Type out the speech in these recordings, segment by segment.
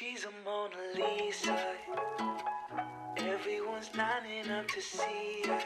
She's a Mona Lisa. Everyone's lining up to see her.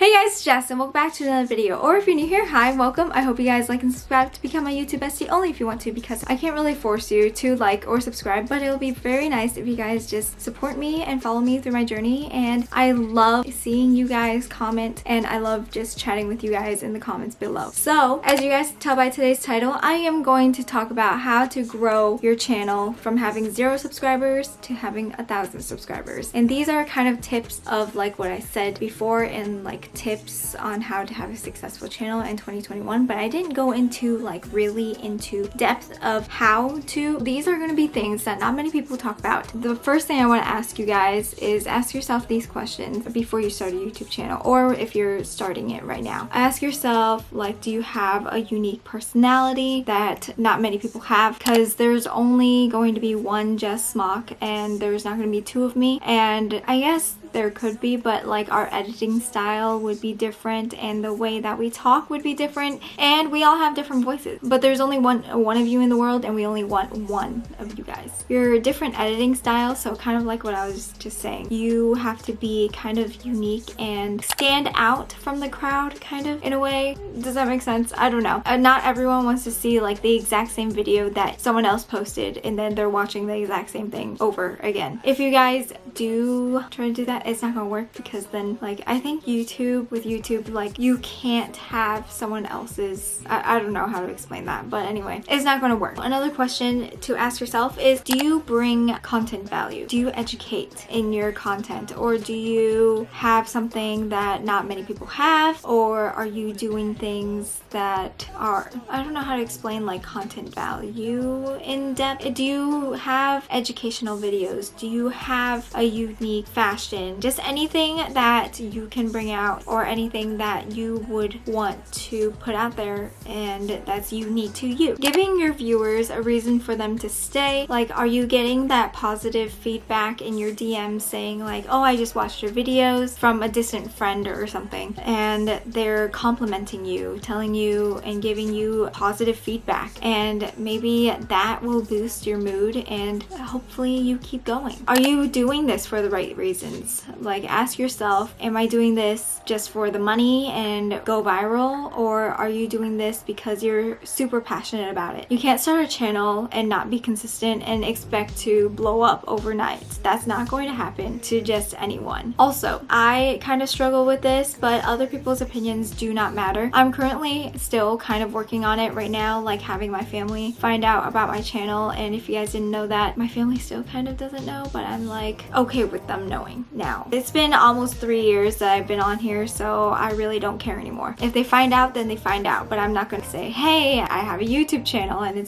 Hey guys, it's Jess and welcome back to another video. Or if you're new here, hi, welcome. I hope you guys like and subscribe to become my YouTube bestie, only if you want to, because I can't really force you to like or subscribe, but it'll be very nice if you guys just support me and follow me through my journey. And I love seeing you guys comment, and I love just chatting with you guys in the comments below. So as you guys can tell by today's title, I am going to talk about how to grow your channel from having 0 subscribers to having 1,000 subscribers. And these are kind of tips of like what I said before, and like tips on how to have a successful channel in 2021, but I didn't go into like really into depth of how to. These are going to be things that not many people talk about. The first thing I want to ask you guys is ask yourself these questions before you start a YouTube channel, or if you're starting it right now. Ask yourself, like, do you have a unique personality that not many people have? Because there's only going to be one Jess Smock, and there's not going to be 2 of me, and I guess there could be, but like our editing style would be different, and the way that we talk would be different, and we all have different voices. But there's only one of you in the world, and we only want one of you guys. You're a different editing style, so kind of like what I was just saying, you have to be kind of unique and stand out from the crowd, kind of, in a way. Does that make sense? I don't know. Not everyone wants to see like the exact same video that someone else posted, and then they're watching the exact same thing over again. If you guys do try to do that, it's not gonna work, because then like I think with YouTube like you can't have someone else's, I don't know how to explain that, but anyway, it's not gonna work. Another question to ask yourself is, do you bring content value? Do you educate in your content, or do you have something that not many people have, or are you doing things that are, I don't know how to explain like content value in depth. Do you have educational videos? Do you have a unique fashion? Just anything that you can bring out, or anything that you would want to put out there and that's unique to you. Giving your viewers a reason for them to stay. Like, are you getting that positive feedback in your DMs saying like, oh, I just watched your videos, from a distant friend or something, and they're complimenting you, telling you and giving you positive feedback, and maybe that will boost your mood and hopefully you keep going. Are you doing this for the right reasons? Like, ask yourself, am I doing this just for the money and go viral, or are you doing this because you're super passionate about it? You can't start a channel and not be consistent and expect to blow up overnight. That's not going to happen to just anyone. Also, I kind of struggle with this, but other people's opinions do not matter. I'm currently still kind of working on it right now, like having my family find out about my channel, and if you guys didn't know that, my family still kind of doesn't know, but I'm like okay with them knowing now. It's been almost 3 years that I've been on here, so I really don't care anymore. If they find out, then they find out, but I'm not gonna say, hey, I have a YouTube channel and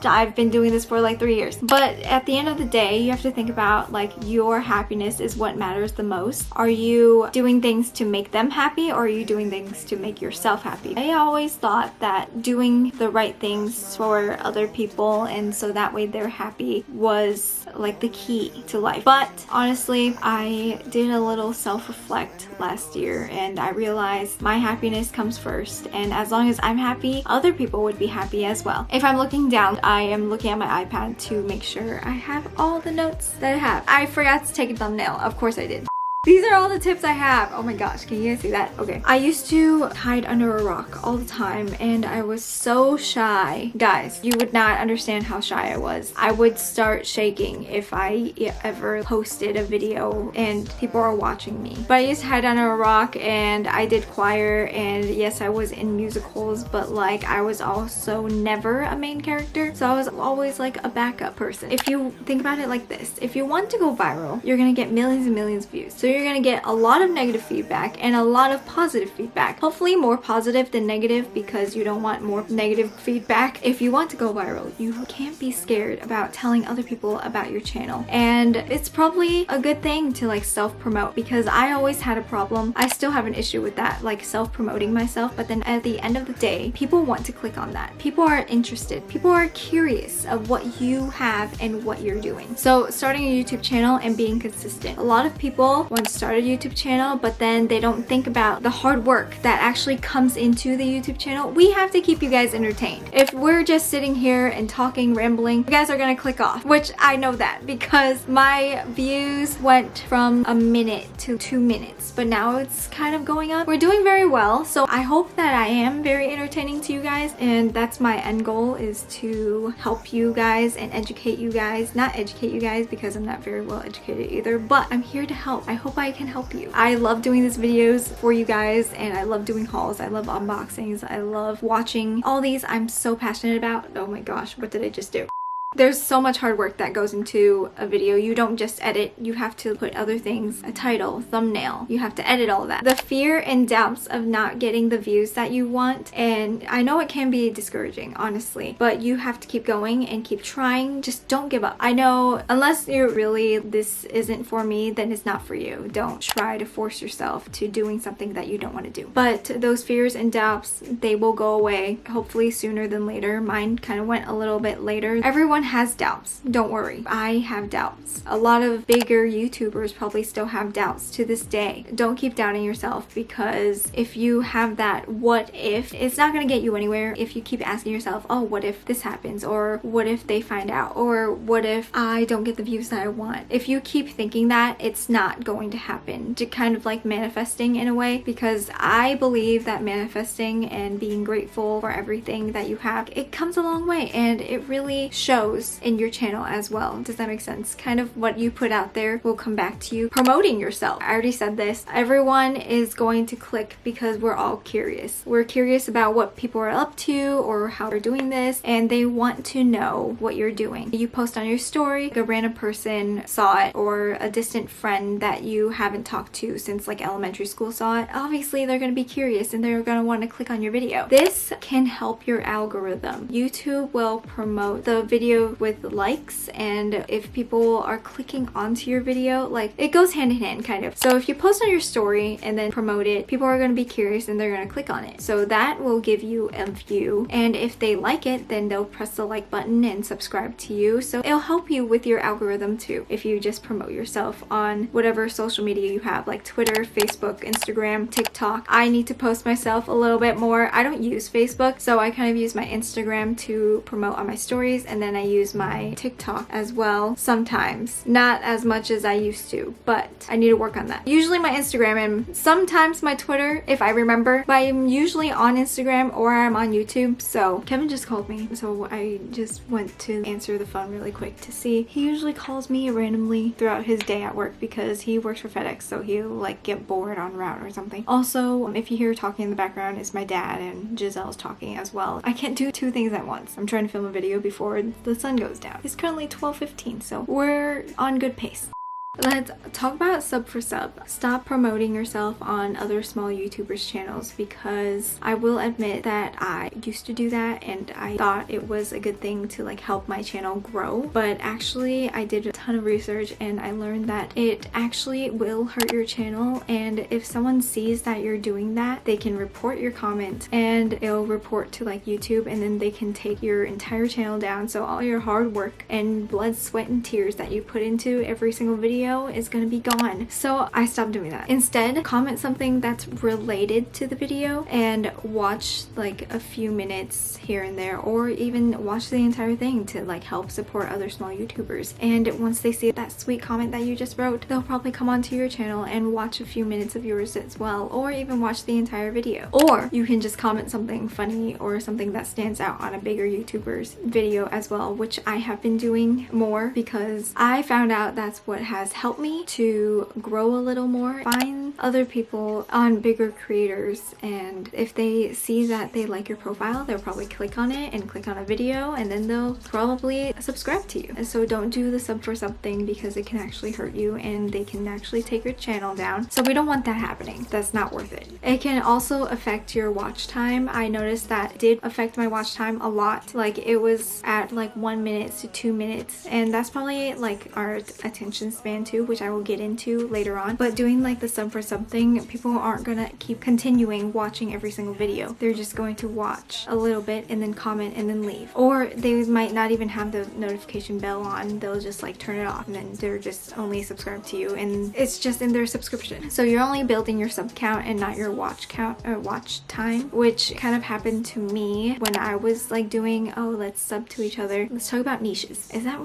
I've been doing this for like 3 years. But at the end of the day, you have to think about like your happiness is what matters the most. Are you doing things to make them happy, or are you doing things to make yourself happy? I always thought that doing the right things for other people, and so that way they're happy, was like the key to life. But honestly, I did a little self-reflect last year, and I realized my happiness comes first, and as long as I'm happy, other people would be happy as well. If I'm looking down, I am looking at my iPad to make sure I have all the notes that I have. I forgot to take a thumbnail. Of course I did. These are all the tips I have. Oh my gosh, can you guys see that? Okay. I used to hide under a rock all the time, and I was so shy. Guys, you would not understand how shy I was. I would start shaking if I ever posted a video and people are watching me. But I used to hide under a rock, and I did choir, and yes, I was in musicals, but like I was also never a main character, so I was always like a backup person. If you think about it like this, if you want to go viral, you're gonna get millions and millions of views. So you're gonna get a lot of negative feedback and a lot of positive feedback. Hopefully more positive than negative, because you don't want more negative feedback. If you want to go viral, you can't be scared about telling other people about your channel. And it's probably a good thing to like self-promote, because I always had a problem. I still have an issue with that, like self-promoting myself, but then at the end of the day, people want to click on that. People are interested. People are curious of what you have and what you're doing. So starting a YouTube channel and being consistent. A lot of people, when want to start a YouTube channel, but then they don't think about the hard work that actually comes into the YouTube channel. We have to keep you guys entertained. If we're just sitting here and talking, rambling, you guys are gonna click off, which I know that because my views went from a minute to 2 minutes, but now it's kind of going up. We're doing very well, so I hope that I am very entertaining to you guys, and that's my end goal, is to help you guys and educate you guys. Not educate you guys because I'm not very well educated either, but I'm here to help. I hope I can help you. I love doing these videos for you guys, and I love doing hauls. I love unboxings. I love watching all these. I'm so passionate about. Oh my gosh, what did I just do? There's so much hard work that goes into a video. You don't just edit, you have to put other things, a title, thumbnail, you have to edit all that. The fear and doubts of not getting the views that you want, and I know it can be discouraging, honestly, but you have to keep going and keep trying. Just don't give up. I know unless you're really, this isn't for me, then it's not for you. Don't try to force yourself to doing something that you don't want to do. But those fears and doubts, they will go away hopefully sooner than later. Mine kind of went a little bit later. Everyone has doubts. Don't worry. I have doubts. A lot of bigger YouTubers probably still have doubts to this day. Don't keep doubting yourself, because if you have that what if, it's not going to get you anywhere. If you keep asking yourself, oh, what if this happens, or what if they find out, or what if I don't get the views that I want. If you keep thinking that, it's not going to happen. To kind of like manifesting in a way, because I believe that manifesting and being grateful for everything that you have, it comes a long way, and it really shows in your channel as well. Does that make sense? Kind of what you put out there will come back to you. Promoting yourself. I already said this. Everyone is going to click because we're all curious. We're curious about what people are up to or how they're doing this, and they want to know what you're doing. You post on your story, a random person saw it, or a distant friend that you haven't talked to since like elementary school saw it. Obviously, they're going to be curious and they're going to want to click on your video. This can help your algorithm. YouTube will promote the video with likes, and if people are clicking onto your video, like, it goes hand in hand kind of. So if you post on your story and then promote it, people are going to be curious and they're going to click on it. So that will give you a view, and if they like it, then they'll press the like button and subscribe to you. So it'll help you with your algorithm too if you just promote yourself on whatever social media you have, like Twitter, Facebook, Instagram, TikTok. I need to post myself a little bit more. I don't use Facebook, so I kind of use my Instagram to promote on my stories, and then I use my TikTok as well sometimes. Not as much as I used to, but I need to work on that. Usually my Instagram and sometimes my Twitter if I remember, but I'm usually on Instagram or I'm on YouTube. So Kevin just called me, so I just went to answer the phone really quick to see. He usually calls me randomly throughout his day at work because he works for FedEx, so he'll like get bored on route or something. Also, if you hear talking in the background, it's my dad, and Giselle's talking as well. I can't do two things at once. I'm trying to film a video before the sun goes down. It's currently 12:15, so we're on good pace. Let's talk about sub for sub. Stop promoting yourself on other small YouTubers' channels, because I will admit that I used to do that and I thought it was a good thing to like help my channel grow, but actually I did a ton of research and I learned that it actually will hurt your channel, and if someone sees that you're doing that, they can report your comment and it'll report to like YouTube, and then they can take your entire channel down. So all your hard work and blood, sweat, and tears that you put into every single video is gonna be gone. So I stopped doing that. Instead, comment something that's related to the video and watch like a few minutes here and there, or even watch the entire thing to like help support other small YouTubers. And once they see that sweet comment that you just wrote, they'll probably come onto your channel and watch a few minutes of yours as well, or even watch the entire video. Or you can just comment something funny or something that stands out on a bigger YouTuber's video as well, which I have been doing more because I found out that's what has helped me to grow a little more. Find other people on bigger creators, and if they see that they like your profile, they'll probably click on it and click on a video, and then they'll probably subscribe to you. And so don't do the sub for sub thing, because it can actually hurt you and they can actually take your channel down. So we don't want that happening. That's not worth it. It can also affect your watch time. I noticed that it did affect my watch time a lot. Like it was at like 1 minute to 2 minutes, and that's probably like our attention span into, which I will get into later on. But doing like the sub for something, people aren't gonna keep continuing watching every single video. They're just going to watch a little bit and then comment and then leave. Or they might not even have the notification bell on. They'll just like turn it off and then they're just only subscribed to you and it's just in their subscription. So you're only building your sub count and not your watch count or watch time, which kind of happened to me when I was like doing, oh, let's sub to each other. Let's talk about niches. Is that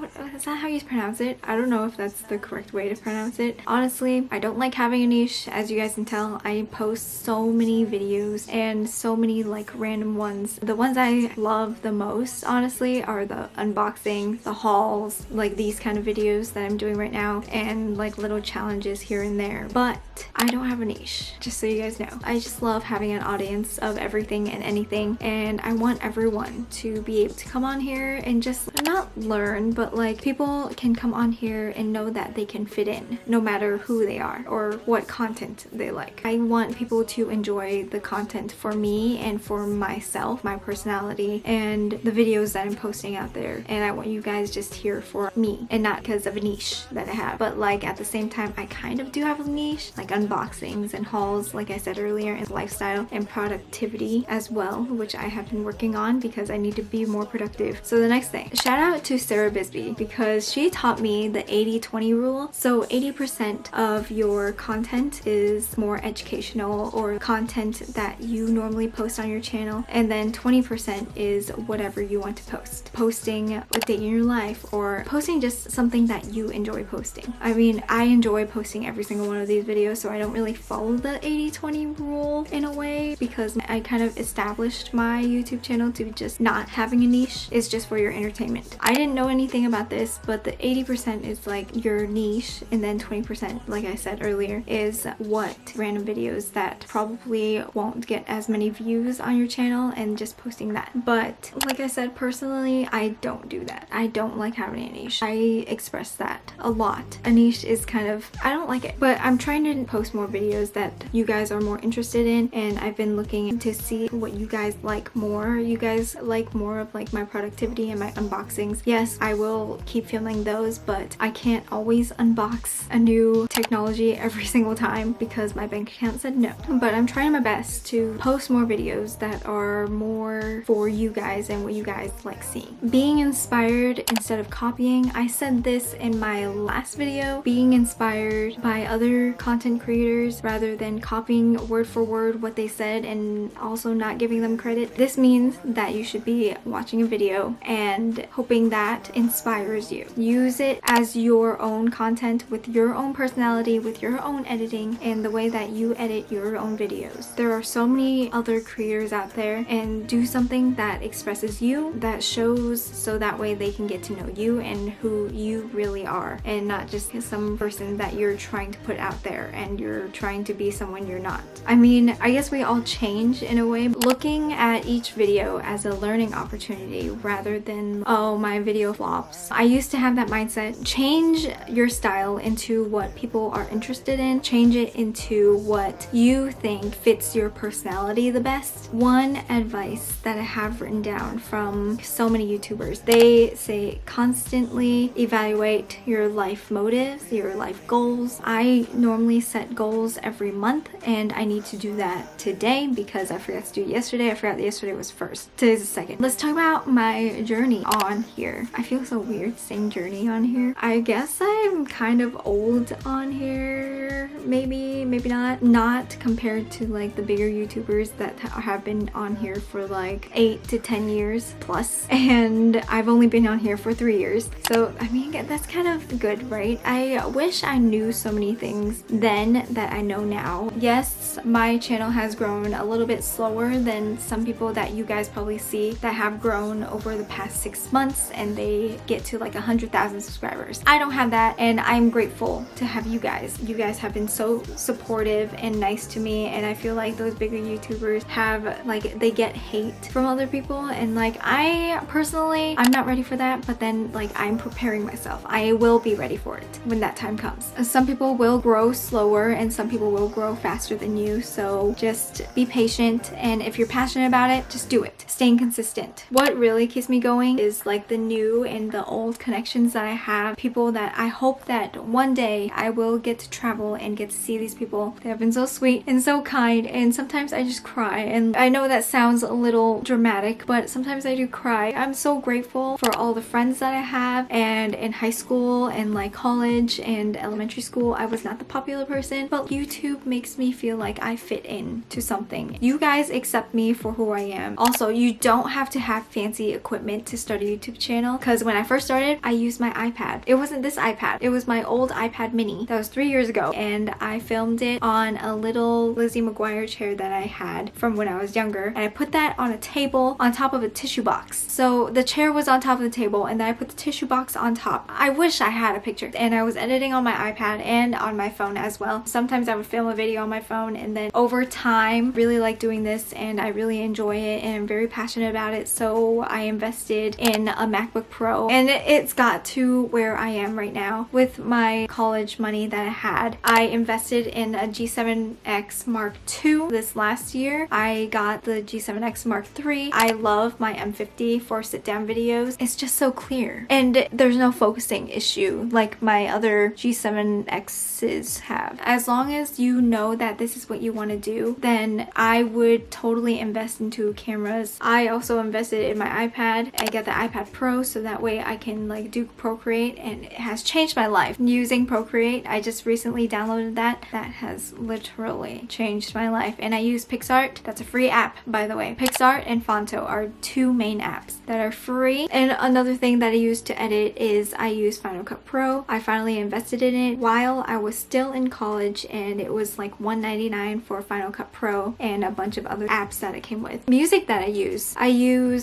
how you pronounce it? I don't know if that's the correct way to pronounce it. Honestly, I don't like having a niche. As you guys can tell, I post so many videos and so many like random ones. The ones I love the most, honestly, are the unboxing, the hauls, like these kind of videos that I'm doing right now, and like little challenges here and there. But I don't have a niche, just so you guys know. I just love having an audience of everything and anything, and I want everyone to be able to come on here and just not learn, but like people can come on here and know that they can fit in no matter who they are or what content they like. I want people to enjoy the content for me and for myself, my personality, and the videos that I'm posting out there. And I want you guys just here for me and not because of a niche that I have. But like at the same time, I kind of do have a niche, like unboxings and hauls, like I said earlier, and lifestyle and productivity as well, which I have been working on because I need to be more productive. So the next thing, shout out to Sarah Bisbee, because she taught me the 80-20 rule. So 80% of your content is more educational or content that you normally post on your channel, and then 20% is whatever you want to post. Posting a day in your life or posting just something that you enjoy posting. I mean, I enjoy posting every single one of these videos, so I don't really follow the 80-20 rule in a way, because I kind of established my YouTube channel to just not having a niche. It's just for your entertainment. I didn't know anything about this, but the 80% is like your niche, and then 20%, like I said earlier, is what random videos that probably won't get as many views on your channel, and just posting that. But like I said, personally, I don't do that. I don't like having a niche. I express that a lot. A niche is kind of, I don't like it, but I'm trying to post more videos that you guys are more interested in, and I've been looking to see what you guys like more. You guys like more of like my productivity and my unboxings. Yes, I will keep filming those, but I can't always unbox a new technology every single time because my bank account said no. But I'm trying my best to post more videos that are more for you guys and what you guys like seeing. Being inspired instead of copying. I said this in my last video, being inspired by other content creators rather than copying word for word what they said and also not giving them credit. This means that you should be watching a video and hoping that inspires you. Use it as your own content with your own personality, with your own editing, and the way that you edit your own videos. There are so many other creators out there, and do something that expresses you, that shows, so that way they can get to know you and who you really are, and not just some person that you're trying to put out there and you're trying to be someone you're not. I mean, I guess we all change in a way, looking at each video as a learning opportunity rather than, oh, my video flops. I used to have that mindset. Change your style into what people are interested in. Change it into what you think fits your personality the best. One advice that I have written down from so many YouTubers, they say constantly evaluate your life motives, your life goals. I normally set goals every month, and I need to do that today because I forgot to do it yesterday. I forgot that yesterday was first. Today's the second. Let's talk about my journey on here. I feel so weird saying journey on here. I guess I'm kind of old on here. Maybe not. Not compared to like the bigger YouTubers that have been on here for like 8 to 10 years plus. And I've only been on here for 3 years. So, I mean, that's kind of good, right? I wish I knew so many things then that I know now. Yes, my channel has grown a little bit slower than some people that you guys probably see that have grown over the past 6 months and they get to like 100,000 subscribers. I don't have that, and I'm grateful to have you guys. You guys have been so supportive and nice to me, and I feel like those bigger YouTubers have like, they get hate from other people, and like I personally, I'm not ready for that, but then like I'm preparing myself. I will be ready for it when that time comes. Some people will grow slower and some people will grow faster than you, so just be patient, and if you're passionate about it, just do it. Staying consistent. What really keeps me going is like the new and the old connections that I have, people that I hope that one day I will get to travel and get to see these people. They have been so sweet and so kind, and sometimes I just cry. And I know that sounds a little dramatic, but sometimes I do cry. I'm so grateful for all the friends that I have, and in high school and like college and elementary school I was not the popular person, but YouTube makes me feel like I fit in to something. You guys accept me for who I am. Also, you don't have to have fancy equipment to start a YouTube channel, because when I first started I used my iPad. It wasn't this iPad, it was my old iPad mini that was 3 years ago, and I filmed it on a little Lizzie McGuire chair that I had from when I was younger, and I put that on a table on top of a tissue box. So the chair was on top of the table, and then I put the tissue box on top. I wish I had a picture. And I was editing on my iPad and on my phone as well. Sometimes I would film a video on my phone, and then over time really like doing this, and I really enjoy it and I'm very passionate about it, so I invested in a MacBook Pro, and it's got to where I am right now. With my college money that I had, I invested in a G7X Mark II this last year. I got the G7X Mark III. I love my M50 for sit-down videos. It's just so clear, and there's no focusing issue like my other G7Xs have. As long as you know that this is what you want to do, then I would totally invest into cameras. I also invested in my iPad. I got the iPad Pro so that way I can like do Procreate, and it has changed my life. Using Procreate, I just recently downloaded that. That has literally changed my life. And I use PixArt. That's a free app, by the way. PixArt and Fonto are two main apps that are free. And another thing that I use to edit is I use Final Cut Pro. I finally invested in it while I was still in college, and it was like $1.99 for Final Cut Pro and a bunch of other apps that it came with. Music that I use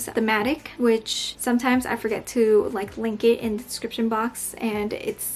the Matic, which sometimes I forget to like link it in the description box, and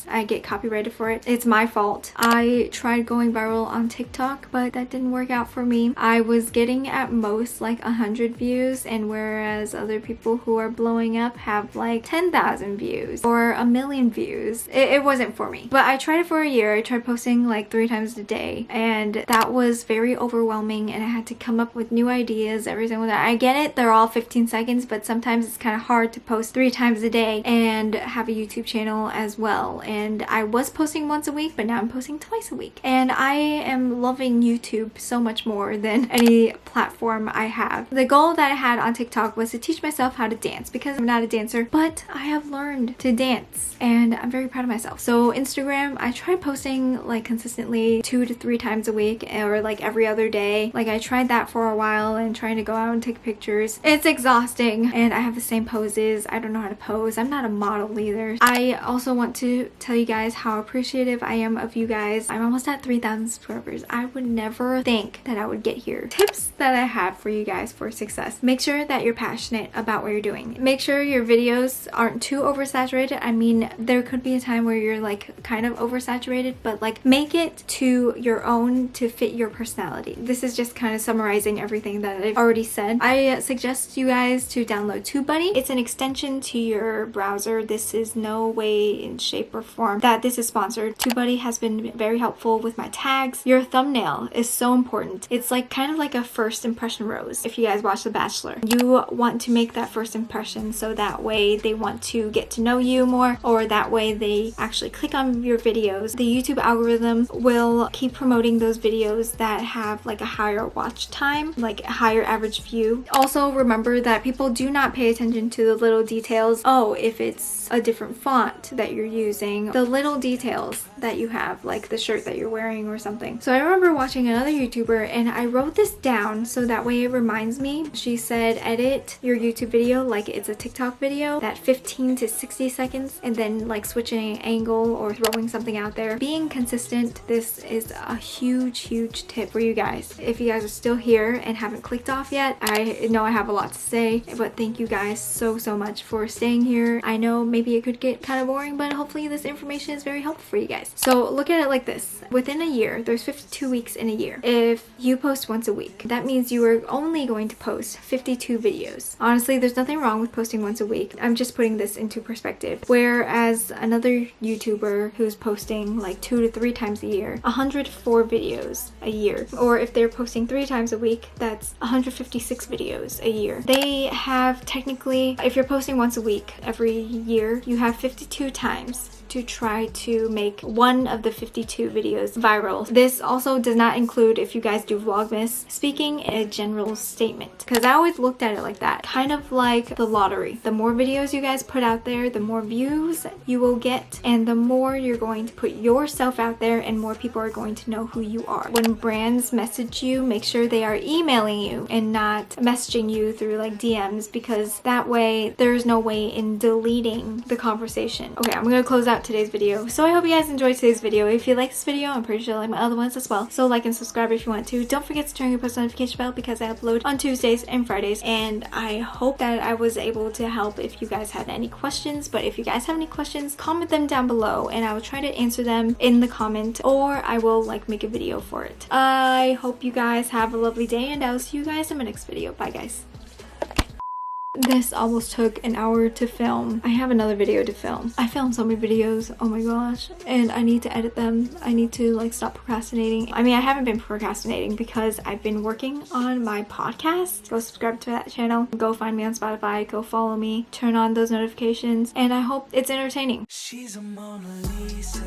I get copyrighted for it. It's my fault. I tried going viral on TikTok, but that didn't work out for me. I was getting at most like 100 views, and whereas other people who are blowing up have like 10,000 views or a million views, it wasn't for me. But I tried it for a year. I tried posting like 3 times a day, and that was very overwhelming, and I had to come up with new ideas every single day. I get it, they're all 15 seconds, but sometimes it's kind of hard to post 3 times a day and have a YouTube channel as well. And I was posting once a week, but now I'm posting twice a week, and I am loving YouTube so much more than any platform I have. The goal that I had on TikTok was to teach myself how to dance, because I'm not a dancer, but I have learned to dance and I'm very proud of myself. So Instagram, I tried posting like consistently 2 to 3 times a week, or like every other day. Like I tried that for a while, and trying to go out and take pictures. It's exhausting, and I have the same poses. I don't know how to pose. I'm not a model either. I also want to tell you guys how appreciative I am of you guys. I'm almost at 3,000 subscribers. I would never think that I would get here. Tips that I have for you guys for success: make sure that you're passionate about what you're doing. Make sure your videos aren't too oversaturated. I mean, there could be a time where you're like kind of oversaturated, but like make it to your own, to fit your personality. This is just kind of summarizing everything that I've already said. I suggest you guys to download TubeBuddy. It's an extension to your browser. This is no way in shape or form that this is sponsored. TubeBuddy has been very helpful with my tags. Your thumbnail is so important. It's like kind of like a first impression rose. If you guys watch The Bachelor, you want to make that first impression, so that way they want to get to know you more, or that way they actually click on your videos. The YouTube algorithm will keep promoting those videos that have like a higher watch time, like a higher average view. Also remember that people do not pay attention to the little details. Oh, if it's a different font that you're using, the little details that you have, like the shirt that you're wearing or something. So I remember watching another YouTuber, and I wrote this down so that way it reminds me. She said, edit your YouTube video like it's a TikTok video, that 15 to 60 seconds, and then like switching an angle or throwing something out there. Being consistent, this is a huge tip for you guys. If you guys are still here and haven't clicked off yet, I know I have a lot to say, but thank you guys so much for staying here. I know maybe it could get kind of boring, but hopefully this information is very helpful for you guys. So look at it like this: within a year, there's 52 weeks in a year. If you post once a week, that means you are only going to post 52 videos. Honestly, there's nothing wrong with posting once a week. I'm just putting this into perspective. Whereas another YouTuber who's posting like 2 to 3 times a year, 104 videos a year. Or if they're posting 3 times a week, that's 156 videos a year. They have technically, if you're posting once a week every year, you have 52 times to try to make one of the 52 videos viral. This also does not include if you guys do Vlogmas. Speaking a general statement, because I always looked at it like that, kind of like the lottery. The more videos you guys put out there, the more views you will get, and the more you're going to put yourself out there, and more people are going to know who you are. When brands message you, make sure they are emailing you and not messaging you through like DMs, because that way there's no way in deleting the conversation. Okay, I'm gonna close out today's video. So I hope you guys enjoyed today's video. If you like this video, I'm pretty sure you like my other ones as well. So like and subscribe if you want to. Don't forget to turn your post notification bell because I upload on Tuesdays and Fridays. And I hope that I was able to help if you guys had any questions. But if you guys have any questions, comment them down below and I will try to answer them in the comment, or I will like make a video for it. I hope you guys have a lovely day and I will see you guys in my next video. Bye guys. This almost took an hour to film. I have another video to film. I filmed so many videos, oh my gosh, and I need to edit them. I need to like stop procrastinating. I mean, I haven't been procrastinating because I've been working on my podcast. Go subscribe to that channel. Go find me on Spotify. Go follow me. Turn on those notifications, and I hope it's entertaining. She's a Mona Lisa.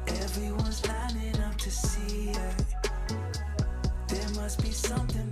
Everyone's lining up to see her. There must be something